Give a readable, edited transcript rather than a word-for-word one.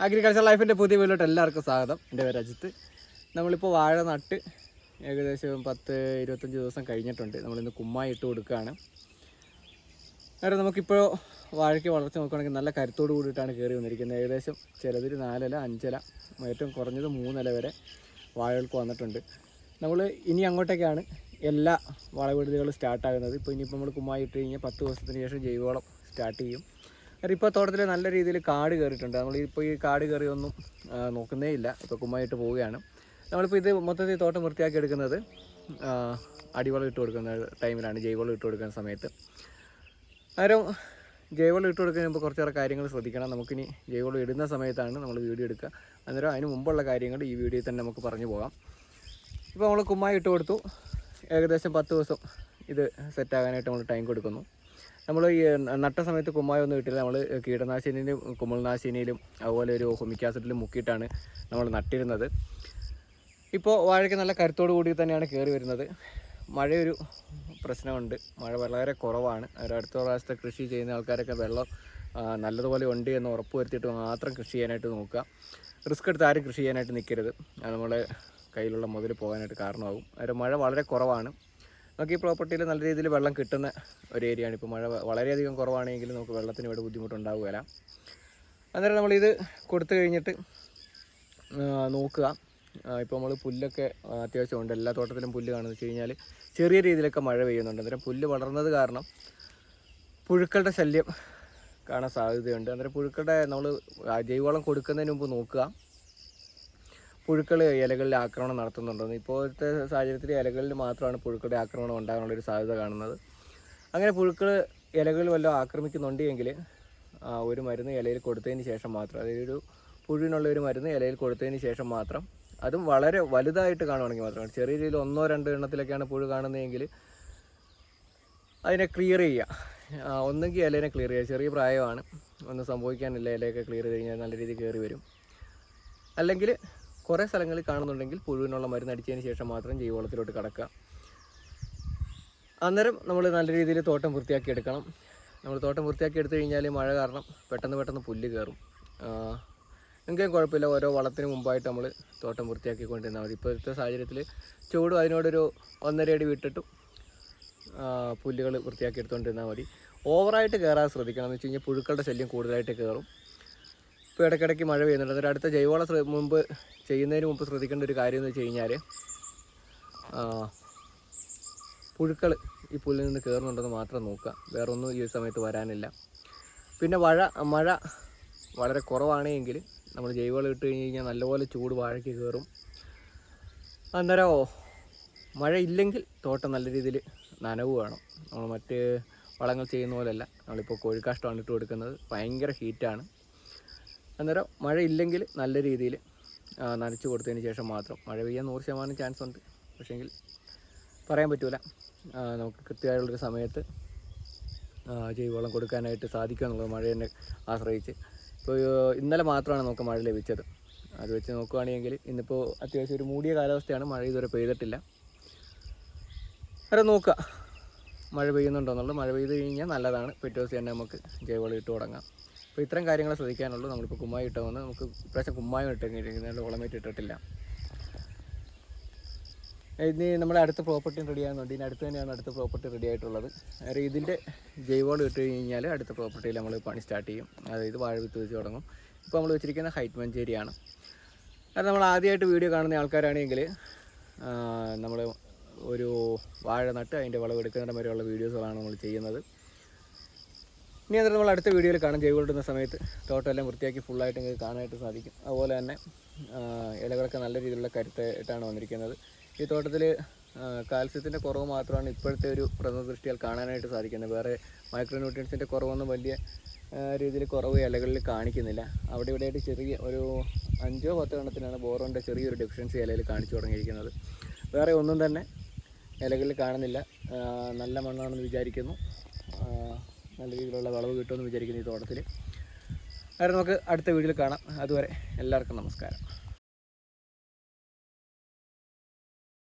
Agriculture ലൈഫിൻ്റെ പുതിയ വീട്ടിലോട്ട് എല്ലാവർക്കും സ്വാഗതം. എൻ്റെ പേര് അജിത്ത്. നമ്മളിപ്പോൾ വാഴ നട്ട് ഏകദേശം 10-25 ദിവസം കഴിഞ്ഞിട്ടുണ്ട്. നമ്മളിന്ന് കുമ്മായി ഇട്ട് കൊടുക്കുകയാണ്. കാരണം നമുക്കിപ്പോൾ വാഴയ്ക്ക് വളർച്ച നോക്കുകയാണെങ്കിൽ നല്ല കരുത്തോട് കൂടിയിട്ടാണ് കയറി വന്നിരിക്കുന്നത്. ഏകദേശം ചിലതിൽ 4 ഇല 5 ഇല, ഏറ്റവും കുറഞ്ഞത് 3 ഇല വരെ വാഴകൾക്ക് വന്നിട്ടുണ്ട്. നമ്മൾ ഇനി അങ്ങോട്ടേക്കാണ് എല്ലാ വളവിടുതികളും സ്റ്റാർട്ടാകുന്നത്. ഇപ്പോൾ ഇനിയിപ്പോൾ നമ്മൾ കുമ്മായി ഇട്ട് കഴിഞ്ഞാൽ 10 ദിവസത്തിന് ശേഷം ജൈവവളം സ്റ്റാർട്ട് ചെയ്യും. ഇപ്പോൾ തോട്ടത്തിൽ നല്ല രീതിയിൽ കാട് കയറിയിട്ടുണ്ട്. നമ്മളിപ്പോൾ ഈ കാട് കയറിയൊന്നും നോക്കുന്നേ ഇല്ല. ഇപ്പോൾ കുമ്മായിട്ട് പോവുകയാണ്. നമ്മളിപ്പോൾ ഇത് മൊത്തത്തിൽ തോട്ടം വൃത്തിയാക്കി എടുക്കുന്നത് അടിവളം ഇട്ട് കൊടുക്കുന്ന ടൈമിലാണ്, ജൈവവളം ഇട്ട് കൊടുക്കുന്ന സമയത്ത്. അന്നേരം ജൈവവളം ഇട്ട് കൊടുക്കുമ്പോൾ കുറച്ചേറെ കാര്യങ്ങൾ ശ്രദ്ധിക്കണം. നമുക്കിനി ജൈവവളം ഇടുന്ന സമയത്താണ് നമ്മൾ വീഡിയോ എടുക്കുക. അന്നേരം അതിന് മുമ്പുള്ള കാര്യങ്ങൾ ഈ വീഡിയോയിൽ തന്നെ നമുക്ക് പറഞ്ഞു പോകാം. ഇപ്പോൾ നമ്മൾ കുമ്മായി ഇട്ട് കൊടുത്തു. ഏകദേശം 10 ദിവസം ഇത് സെറ്റാകാനായിട്ട് നമ്മൾ ടൈം കൊടുക്കുന്നു. നമ്മൾ ഈ നട്ട സമയത്ത് കുമ്മായൊന്നും ഇട്ടില്ല. നമ്മൾ കീടനാശിനിയിലും കുമിൾനാശിനിയിലും അതുപോലെ ഒരു ഹുമിക് ആസിഡിലും മുക്കിയിട്ടാണ് നമ്മൾ നട്ടിരുന്നത്. ഇപ്പോൾ വാഴയ്ക്ക് നല്ല കരുത്തോടു കൂടി തന്നെയാണ് കയറി വരുന്നത്. മഴയൊരു പ്രശ്നമുണ്ട്. മഴ വളരെ കുറവാണ്. അടുത്ത പ്രാവശ്യത്തെ കൃഷി ചെയ്യുന്ന ആൾക്കാരൊക്കെ വെള്ളം നല്ലതുപോലെ ഉണ്ട് എന്ന് ഉറപ്പ് വരുത്തിയിട്ട് മാത്രം കൃഷി ചെയ്യാനായിട്ട് നോക്കുക. റിസ്ക് എടുത്ത് ആരും കൃഷി ചെയ്യാനായിട്ട് നിൽക്കരുത്. അത് നമ്മുടെ കയ്യിലുള്ള മുതൽ പോകാനായിട്ട് കാരണമാകും. അന്നേരം മഴ വളരെ കുറവാണ്. നമുക്ക് ഈ പ്രോപ്പർട്ടിയിൽ നല്ല രീതിയിൽ വെള്ളം കിട്ടുന്ന ഒരു ഏരിയയാണ്. ഇപ്പോൾ മഴ വളരെയധികം കുറവാണെങ്കിൽ നമുക്ക് വെള്ളത്തിന് ഇവിടെ ബുദ്ധിമുട്ടുണ്ടാവുകയില്ല. അന്നേരം നമ്മളിത് കൊടുത്തു കഴിഞ്ഞിട്ട് നോക്കുക. ഇപ്പോൾ നമ്മൾ പുല്ലൊക്കെ അത്യാവശ്യമുണ്ട്. എല്ലാ തോട്ടത്തിലും പുല്ല് കാണുന്നത് വെച്ച് കഴിഞ്ഞാൽ ചെറിയ രീതിയിലൊക്കെ മഴ പെയ്യുന്നുണ്ട്. അന്നേരം പുല്ല് വളർന്നത് കാരണം പുഴുക്കളുടെ ശല്യം കാണാൻ സാധ്യതയുണ്ട്. അന്നേരം പുഴുക്കളുടെ നമ്മൾ ജൈവവളം കൊടുക്കുന്നതിന് മുമ്പ് നോക്കുക പുഴുക്കൾ ഇലകളിൽ ആക്രമണം നടത്തുന്നുണ്ടെന്ന്. ഇപ്പോഴത്തെ സാഹചര്യത്തിൽ ഇലകളിൽ മാത്രമാണ് പുഴുക്കളുടെ ആക്രമണം ഉണ്ടാകാനുള്ളൊരു സാധ്യത കാണുന്നത്. അങ്ങനെ പുഴുക്കൾ ഇലകളിൽ വല്ലതും ആക്രമിക്കുന്നുണ്ടെങ്കിൽ ഒരു മരുന്ന് ഇലയിൽ കൊടുത്തതിന് ശേഷം മാത്രം, അതായത് ഒരു പുഴുവിനുള്ള ഒരു മരുന്ന് ഇലയിൽ കൊടുത്തതിന് ശേഷം മാത്രം, അതും വളരെ വലുതായിട്ട് കാണുവാണെങ്കിൽ മാത്രമാണ്. ചെറിയ രീതിയിൽ 1-2 എണ്ണത്തിലൊക്കെയാണ് പുഴു കാണുന്നതെങ്കിൽ അതിനെ ക്ലിയർ ചെയ്യുക. ഒന്നെങ്കിൽ ഇലേനെ ക്ലിയർ ചെയ്യുക. ചെറിയ പ്രായമാണ്, ഒന്നും സംഭവിക്കാനില്ല. ഇലയൊക്കെ ക്ലിയർ ചെയ്ത് കഴിഞ്ഞാൽ നല്ല രീതിയിൽ കയറി വരും. അല്ലെങ്കിൽ കുറേ സ്ഥലങ്ങളിൽ കാണുന്നുണ്ടെങ്കിൽ പുഴുവിനുള്ള മരുന്ന് അടിച്ചതിന് ശേഷം മാത്രം ജൈവവളത്തിലോട്ട് കടക്കുക. അന്നേരം നമ്മൾ നല്ല രീതിയിൽ തോട്ടം വൃത്തിയാക്കി എടുക്കണം. നമ്മൾ തോട്ടം വൃത്തിയാക്കി എടുത്തു കഴിഞ്ഞാൽ മഴ കാരണം പെട്ടെന്ന് പുല്ല് കയറും. എങ്കിലും കുഴപ്പമില്ല. ഓരോ വളത്തിന് മുമ്പായിട്ട് നമ്മൾ തോട്ടം വൃത്തിയാക്കിക്കൊണ്ടിരുന്നാൽ മതി. ഇപ്പോഴത്തെ സാഹചര്യത്തിൽ ചൂടും അതിനോടൊരു 1.5 അടി വിട്ടിട്ടും പുല്ലുകൾ വൃത്തിയാക്കി എടുത്തുകൊണ്ടിരുന്നാൽ മതി. ഓവറായിട്ട് കയറാൻ ശ്രദ്ധിക്കണം. എന്ന് വെച്ച് കഴിഞ്ഞാൽ പുഴുക്കളുടെ ശല്യം കൂടുതലായിട്ട് കയറും. ഇപ്പോൾ ഇടയ്ക്കിടയ്ക്ക് മഴ പെയ്യുന്നുണ്ട്. അന്നേരം അടുത്ത ജൈവവളം ചെയ്യുന്നതിന് മുമ്പ് ശ്രദ്ധിക്കേണ്ട ഒരു കാര്യം എന്ന് വെച്ച് കഴിഞ്ഞാൽ പുഴുക്കൾ ഈ പുല്ലിൽ നിന്ന് കയറുന്നുണ്ടെന്ന് മാത്രം നോക്കുക. വേറെ ഒന്നും ഈ സമയത്ത് വരാനില്ല. പിന്നെ മഴ വളരെ കുറവാണെങ്കിൽ നമ്മൾ ജൈവവളം ഇട്ട് കഴിഞ്ഞ് കഴിഞ്ഞാൽ നല്ലപോലെ ചൂട് വാഴയ്ക്ക് കയറും. അന്നേരം മഴ ഇല്ലെങ്കിൽ തോട്ടം നല്ല രീതിയിൽ നനവ് വേണം. നമ്മൾ മറ്റ് വളങ്ങൾ ചെയ്യുന്ന പോലെയല്ല. നമ്മളിപ്പോൾ കോഴിക്കാഷ്ടമാണ് ഇട്ട് കൊടുക്കുന്നത്. ഭയങ്കര ഹീറ്റാണ്. അന്നേരം മഴ ഇല്ലെങ്കിൽ നല്ല രീതിയിൽ നനച്ച് കൊടുത്തതിന് ശേഷം മാത്രം. മഴ പെയ്യാൻ 100% ചാൻസ് ഉണ്ട്. പക്ഷേങ്കിൽ പറയാൻ പറ്റില്ല. നമുക്ക് കൃത്യമായുള്ളൊരു സമയത്ത് ജൈവവളം കൊടുക്കാനായിട്ട് സാധിക്കുക എന്നുള്ളത് മഴയെ ആശ്രയിച്ച്. ഇപ്പോൾ ഇന്നലെ മാത്രമാണ് നമുക്ക് മഴ ലഭിച്ചത്. അത് വെച്ച് നോക്കുകയാണെങ്കിൽ ഇന്നിപ്പോൾ അത്യാവശ്യം ഒരു മൂടിയ കാലാവസ്ഥയാണ്. മഴ ഇതുവരെ പെയ്തിട്ടില്ല. അത് നോക്കുക മഴ പെയ്യുന്നുണ്ടോ എന്നുള്ളത്. മഴ പെയ്ത് കഴിഞ്ഞാൽ നല്ലതാണ്. പിറ്റേ ദിവസം തന്നെ നമുക്ക് ജൈവവളം ഇട്ട് തുടങ്ങാം. അപ്പോൾ ഇത്രയും കാര്യങ്ങൾ ശ്രദ്ധിക്കാനുള്ളൂ. നമ്മളിപ്പോൾ കുമ്മായി ഇട്ട് വന്ന് നമുക്ക് ഇപ്രാവശ്യം കുമ്മായം ഇട്ടിരിക്കുന്നത് വളമേറ്റ് ഇട്ടിട്ടില്ല. ഇനി നമ്മുടെ അടുത്ത പ്രോപ്പർട്ടി റെഡി ആകുന്നുണ്ട്. ഇതിന് അടുത്ത് തന്നെയാണ് അടുത്ത പ്രോപ്പർട്ടി റെഡി ആയിട്ടുള്ളത്. അതായത് ഇതിൻ്റെ ജൈവവളം ഇട്ട് കഴിഞ്ഞാൽ അടുത്ത പ്രോപ്പർട്ടിയിൽ നമ്മൾ പണി സ്റ്റാർട്ട് ചെയ്യും. അതായത് വാഴ വിത്ത് വെച്ച് തുടങ്ങും. ഇപ്പോൾ നമ്മൾ വെച്ചിരിക്കുന്ന ഹൈറ്റ് മഞ്ചേരിയാണ്. അത് നമ്മൾ ആദ്യമായിട്ട് വീഡിയോ കാണുന്ന ആൾക്കാരാണെങ്കിൽ നമ്മൾ ഒരു വാഴ നട്ട് അതിൻ്റെ വിളവെടുക്കുന്നതിന് വരെയുള്ള വീഡിയോസുകളാണ് നമ്മൾ ചെയ്യുന്നത്. ഇനി അന്നേരം നമ്മൾ അടുത്ത വീഡിയോയിൽ കാണാം. ജൈവവളം ഇടുന്ന സമയത്ത് തോട്ടം എല്ലാം വൃത്തിയാക്കി ഫുള്ളായിട്ട് നിങ്ങൾക്ക് കാണാനായിട്ട് സാധിക്കും. അതുപോലെ തന്നെ ഇലകളൊക്കെ നല്ല രീതിയിലുള്ള കരുത്തായിട്ടാണ് വന്നിരിക്കുന്നത്. ഈ തോട്ടത്തിൽ കാൽസ്യത്തിൻ്റെ കുറവ് മാത്രമാണ് ഇപ്പോഴത്തെ ഒരു പ്രഥമദൃഷ്ടിയാൽ കാണാനായിട്ട് സാധിക്കുന്നത്. വേറെ മൈക്രോ ന്യൂട്രിയൻസിൻ്റെ കുറവൊന്നും വലിയ രീതിയിൽ കുറവ് ഇലകളിൽ കാണിക്കുന്നില്ല. അവിടെ ഇവിടെയായിട്ട് ചെറിയ ഒരു 5-10 എണ്ണത്തിനാണ് ബോറോണിൻ്റെ ചെറിയൊരു ഡെഫിഷ്യൻസി ഇലയിൽ കാണിച്ചു തുടങ്ങിയിരിക്കുന്നത്. വേറെ ഒന്നും തന്നെ ഇലകളിൽ കാണുന്നില്ല. നല്ല മണ്ണാണെന്ന് വിചാരിക്കുന്നു. നല്ല രീതിയിലുള്ള വിളവ് കിട്ടുമെന്ന് വിചാരിക്കുന്നു ഈ തോട്ടത്തിൽ. അത് നമുക്ക് അടുത്ത വീഡിയോയിൽ കാണാം. അതുവരെ എല്ലാവർക്കും നമസ്കാരം.